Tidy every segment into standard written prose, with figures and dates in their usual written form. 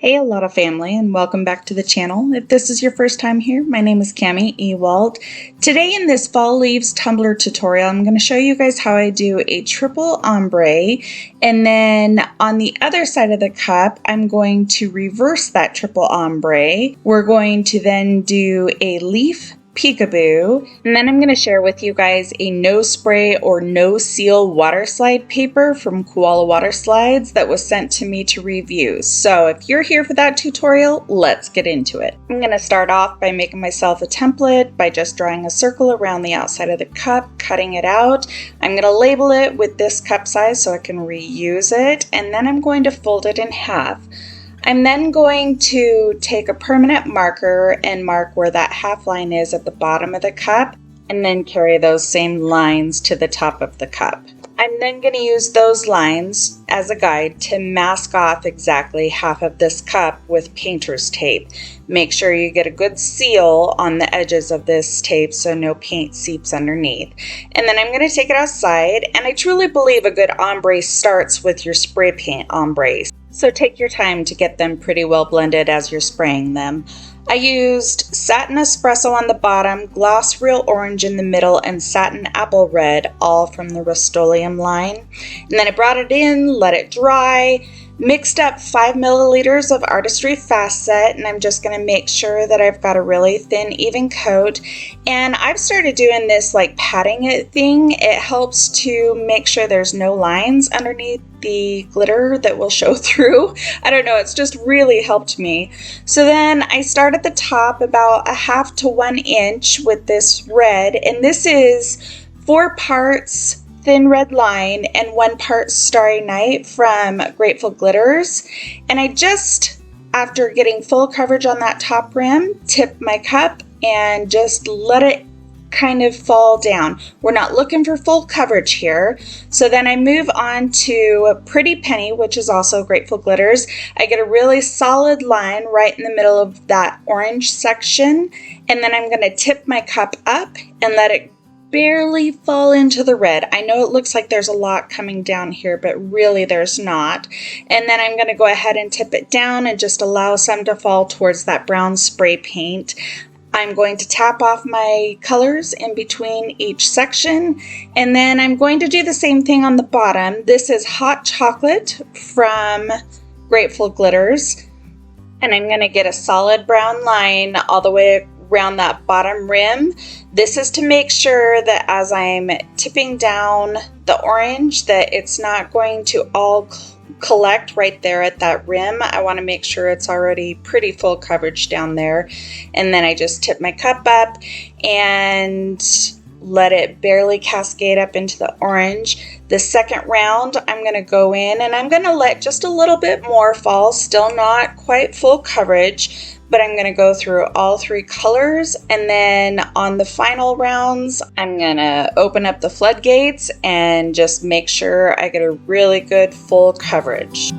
Hey Alottle family, and welcome back to the channel. If this is your first time here, my name is Cami Ewalt. Today in this fall leaves tumbler tutorial, I'm going to show you guys how I do a triple ombre, and then on the other side of the cup, I'm going to reverse that triple ombre. We're going to then do a leaf Peekaboo, and then I'm going to share with you guys a no spray or no seal water slide paper from KOALA Water Slides that was sent to me to review. So if you're here for that tutorial, let's get into it. I'm going to start off by making myself a template by just drawing a circle around the outside of the cup, cutting it out. I'm going to label it with this cup size so I can reuse it, and then I'm going to fold it in half. I'm then going to take a permanent marker and mark where that half line is at the bottom of the cup, and then carry those same lines to the top of the cup. I'm then going to use those lines as a guide to mask off exactly half of this cup with painter's tape. Make sure you get a good seal on the edges of this tape so no paint seeps underneath. And then I'm going to take it outside, and I truly believe a good ombre starts with your spray paint ombres. So take your time to get them pretty well blended as you're spraying them. I used Satin Espresso on the bottom, Gloss Real Orange in the middle, and Satin Apple Red, all from the Rust-Oleum line. And then I brought it in, let it dry, mixed up 5 milliliters of Artistry Fast Set, and I'm just going to make sure that I've got a really thin, even coat. And I've started doing this like patting it thing. It helps to make sure there's no lines underneath the glitter that will show through. I don't know, it's just really helped me. So then I start at the top about a half to 1 inch with this red, and this is 4 parts Thin Red Line and 1 part Starry Night from Grateful Glitters. And I just, after getting full coverage on that top rim, tip my cup and just let it kind of fall down. We're not looking for full coverage here. So then I move on to Pretty Penny, which is also Grateful Glitters. I get a really solid line right in the middle of that orange section, and then I'm going to tip my cup up and let it barely fall into the red. I know it looks like there's a lot coming down here, but really there's not. And then I'm going to go ahead and tip it down and just allow some to fall towards that brown spray paint. I'm going to tap off my colors in between each section, and then I'm going to do the same thing on the bottom. This is Hot Chocolate from Grateful Glitters, and I'm going to get a solid brown line all the way around that bottom rim. This is to make sure that as I'm tipping down the orange that it's not going to all collect right there at that rim. I want to make sure it's already pretty full coverage down there. And then I just tip my cup up and let it barely cascade up into the orange. The second round, I'm going to go in and I'm going to let just a little bit more fall, still not quite full coverage, but I'm going to go through all 3 colors, and then on the final rounds, I'm going to open up the floodgates and just make sure I get a really good full coverage.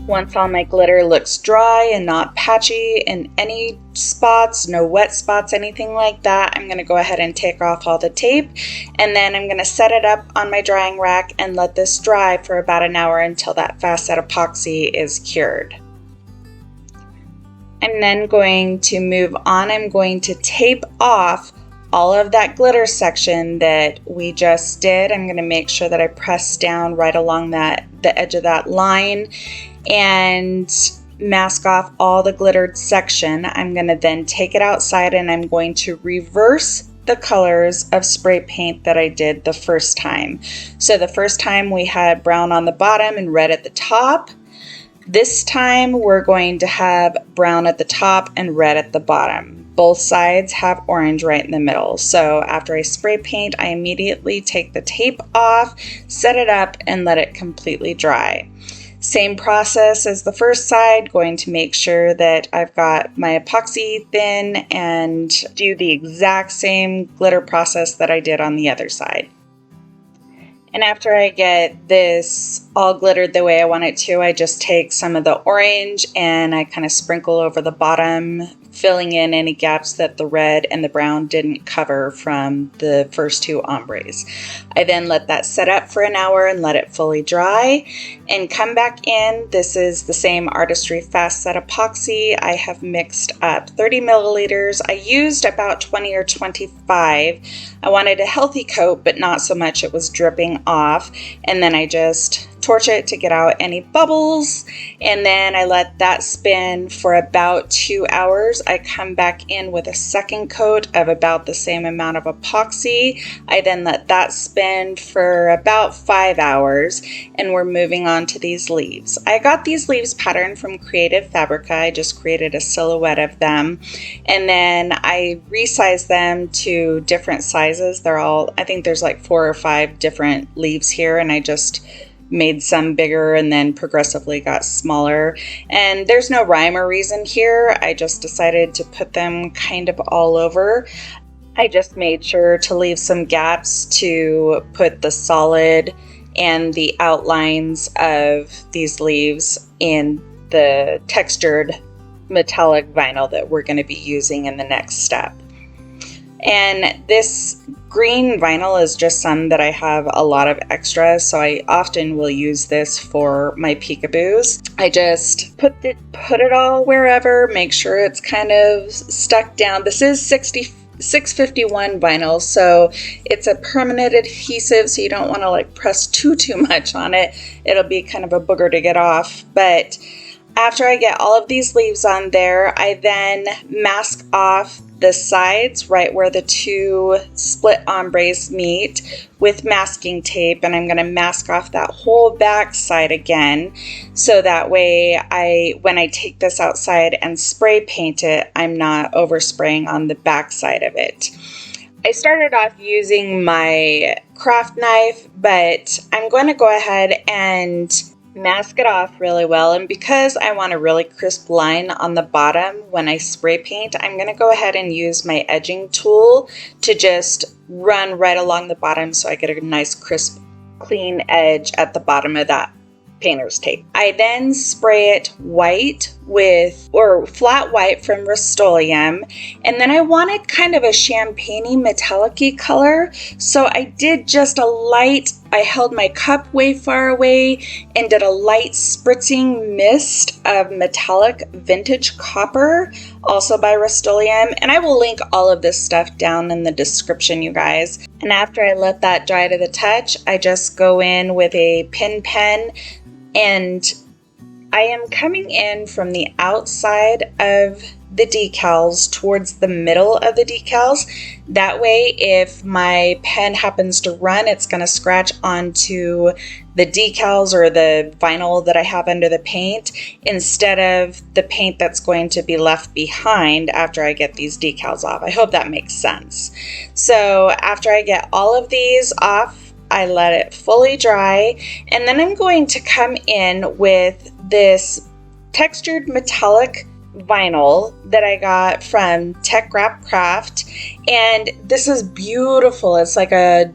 Once all my glitter looks dry and not patchy in any spots, no wet spots, anything like that, I'm going to go ahead and take off all the tape, and then I'm going to set it up on my drying rack and let this dry for about an hour until that fast set epoxy is cured. I'm then going to move on. I'm going to tape off all of that glitter section that we just did. I'm going to make sure that I press down right along the edge of that line and mask off all the glittered section. I'm going to then take it outside and I'm going to reverse the colors of spray paint that I did the first time. So the first time we had brown on the bottom and red at the top. This time we're going to have brown at the top and red at the bottom. Both sides have orange right in the middle. So after I spray paint, I immediately take the tape off, set it up, and let it completely dry. Same process as the first side, going to make sure that I've got my epoxy thin and do the exact same glitter process that I did on the other side. And after I get this all glittered the way I want it to, I just take some of the orange and I kind of sprinkle over the bottom, filling in any gaps that the red and the brown didn't cover from the first two ombres. I then let that set up for an hour and let it fully dry and come back in. This is the same Artistry Fast Set epoxy. I have mixed up 30 milliliters. I used about 20 or 25. I wanted a healthy coat, but not so much it was dripping off. And then I just torch it to get out any bubbles, and then I let that spin for about 2 hours. I come back in with a second coat of about the same amount of epoxy. I then let that spin for about 5 hours, and we're moving on to these leaves. I got these leaves pattern from Creative Fabrica. I just created a silhouette of them, and then I resized them to different sizes. They're all, I think there's like 4 or 5 different leaves here, and I just made some bigger and then progressively got smaller. And there's no rhyme or reason here. I just decided to put them kind of all over. I just made sure to leave some gaps to put the solid and the outlines of these leaves in the textured metallic vinyl that we're going to be using in the next step. And this green vinyl is just some that I have a lot of extra, so I often will use this for my peekaboos. I just put it all wherever, make sure it's kind of stuck down. This is 651 vinyl, so it's a permanent adhesive, so you don't want to like press too much on it. It'll be kind of a booger to get off. But after I get all of these leaves on there, I then mask off the sides right where the two split ombres meet with masking tape, and I'm going to mask off that whole back side again, so that way when I take this outside and spray paint it, I'm not overspraying on the back side of it. I started off using my craft knife, but I'm going to go ahead and mask it off really well, and because I want a really crisp line on the bottom when I spray paint, I'm going to go ahead and use my edging tool to just run right along the bottom so I get a nice crisp clean edge at the bottom of that painter's tape. I then spray it white or flat white from Rust-Oleum, and then I wanted kind of a champagne-y metallic-y color, so I did just a light, I held my cup way far away and did a light spritzing mist of metallic vintage copper, also by Rust-Oleum, and I will link all of this stuff down in the description, you guys. And after I let that dry to the touch, I just go in with a pin pen, and I am coming in from the outside of the decals towards the middle of the decals. That way, if my pen happens to run, it's going to scratch onto the decals or the vinyl that I have under the paint instead of the paint that's going to be left behind after I get these decals off. I hope that makes sense. So after I get all of these off, I let it fully dry, and then I'm going to come in with this textured metallic vinyl that I got from Tech Wrap Craft, and this is beautiful. It's like a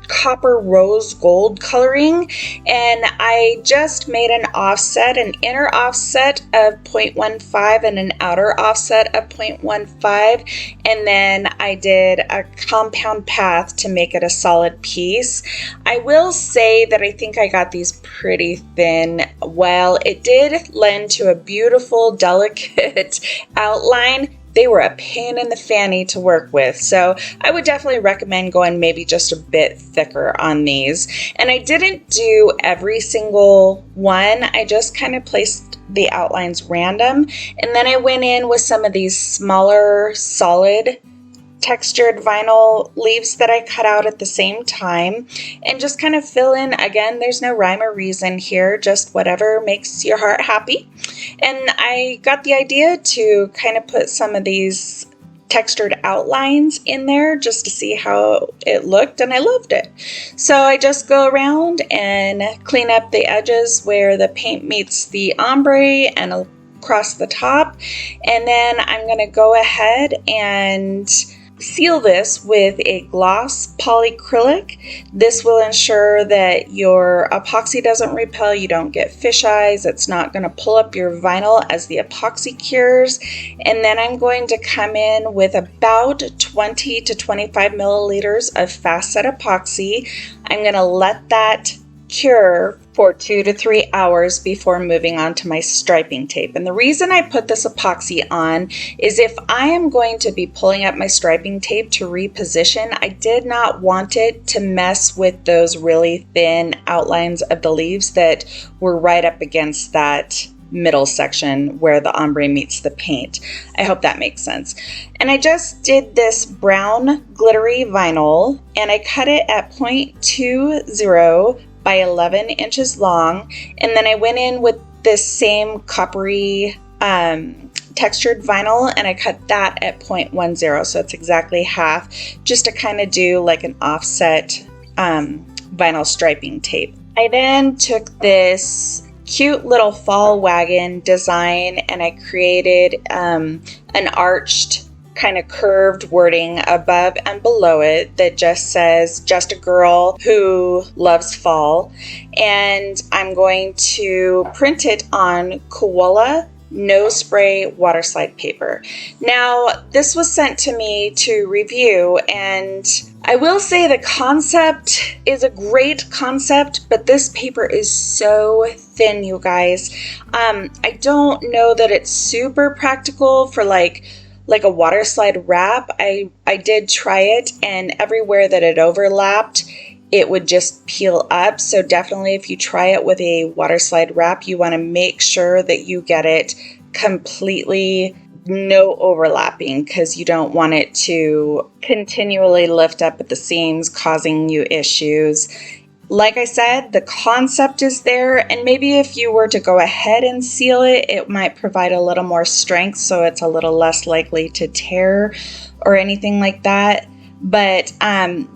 copper rose gold coloring, and I just made an offset, an inner offset of 0.15 and an outer offset of 0.15, and then I did a compound path to make it a solid piece. I will say that I think I got these pretty thin. Well, it did lend to a beautiful, delicate outline. They were a pain in the fanny to work with, so I would definitely recommend going maybe just a bit thicker on these. And I didn't do every single one. I just kind of placed the outlines random, and then I went in with some of these smaller solid textured vinyl leaves that I cut out at the same time, and just kind of fill in. Again, there's no rhyme or reason here, just whatever makes your heart happy. And I got the idea to kind of put some of these textured outlines in there just to see how it looked, and I loved it. So I just go around and clean up the edges where the paint meets the ombre and across the top, and then I'm going to go ahead and seal this with a gloss polyacrylic. This will ensure that your epoxy doesn't repel, you don't get fish eyes, it's not going to pull up your vinyl as the epoxy cures. And then I'm going to come in with about 20 to 25 milliliters of fast set epoxy. I'm going to let that cure for 2 to 3 hours before moving on to my striping tape. And the reason I put this epoxy on is if I am going to be pulling up my striping tape to reposition, I did not want it to mess with those really thin outlines of the leaves that were right up against that middle section where the ombre meets the paint. I hope that makes sense. And I just did this brown glittery vinyl, and I cut it at 0.20 by 11 inches long, and then I went in with this same coppery textured vinyl, and I cut that at 0.10, so it's exactly half, just to kind of do like an offset vinyl striping tape. I then took this cute little fall wagon design, and I created an arched kind of curved wording above and below it that just says, "Just a girl who loves fall." And I'm going to print it on KOALA No Spray waterslide paper. Now, this was sent to me to review, and I will say the concept is a great concept, but this paper is so thin, you guys. I don't know that it's super practical for like a water slide wrap. I did try it, and everywhere that it overlapped, it would just peel up. So definitely if you try it with a water slide wrap, you want to make sure that you get it completely no overlapping, because you don't want it to continually lift up at the seams, causing you issues. Like I said, the concept is there, and maybe if you were to go ahead and seal it, it might provide a little more strength, so it's a little less likely to tear or anything like that. But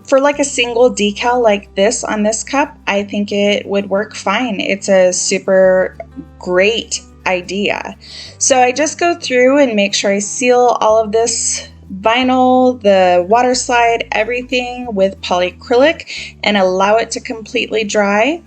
for like a single decal like this on this cup, I think it would work fine. It's a super great idea. So I just go through and make sure I seal all of this vinyl, the water slide, everything with polyacrylic, and allow it to completely dry.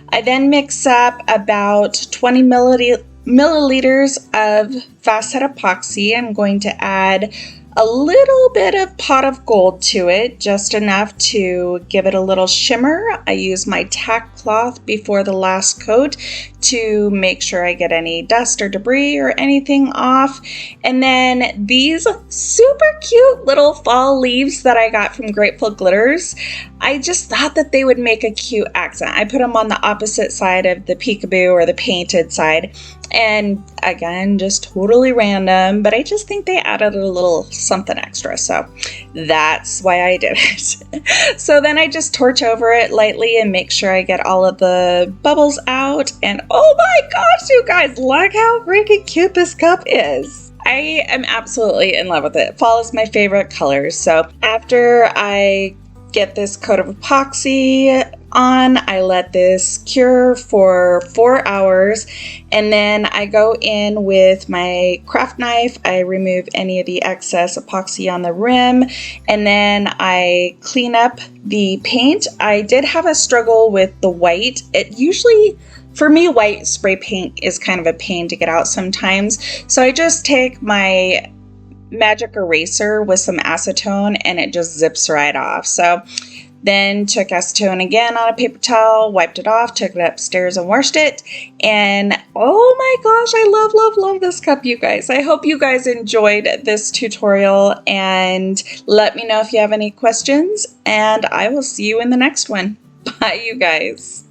I then mix up about 20 milliliters of fast set epoxy. I'm going to add a little bit of pot of gold to it, just enough to give it a little shimmer. I use my tack cloth before the last coat to make sure I get any dust or debris or anything off. And then these super cute little fall leaves that I got from Grateful Glitters, I just thought that they would make a cute accent. I put them on the opposite side of the Peekaboo, or the painted side. And again, just totally random, but I just think they added a little something extra, so that's why I did it. So then I just torch over it lightly and make sure I get all of the bubbles out, and oh my gosh, you guys, look how freaking cute this cup is. I am absolutely in love with it. Fall is my favorite color, so after I get this coat of epoxy on. I let this cure for 4 hours, and then I go in with my craft knife. I remove any of the excess epoxy on the rim, and then I clean up the paint. I did have a struggle with the white. It usually, for me, white spray paint is kind of a pain to get out sometimes. So I just take my magic eraser with some acetone and it just zips right off. So then took acetone again on a paper towel, wiped it off, took it upstairs and washed it. And oh my gosh, I love this cup, you guys. I hope you guys enjoyed this tutorial, and let me know if you have any questions, and I will see you in the next one. Bye, you guys.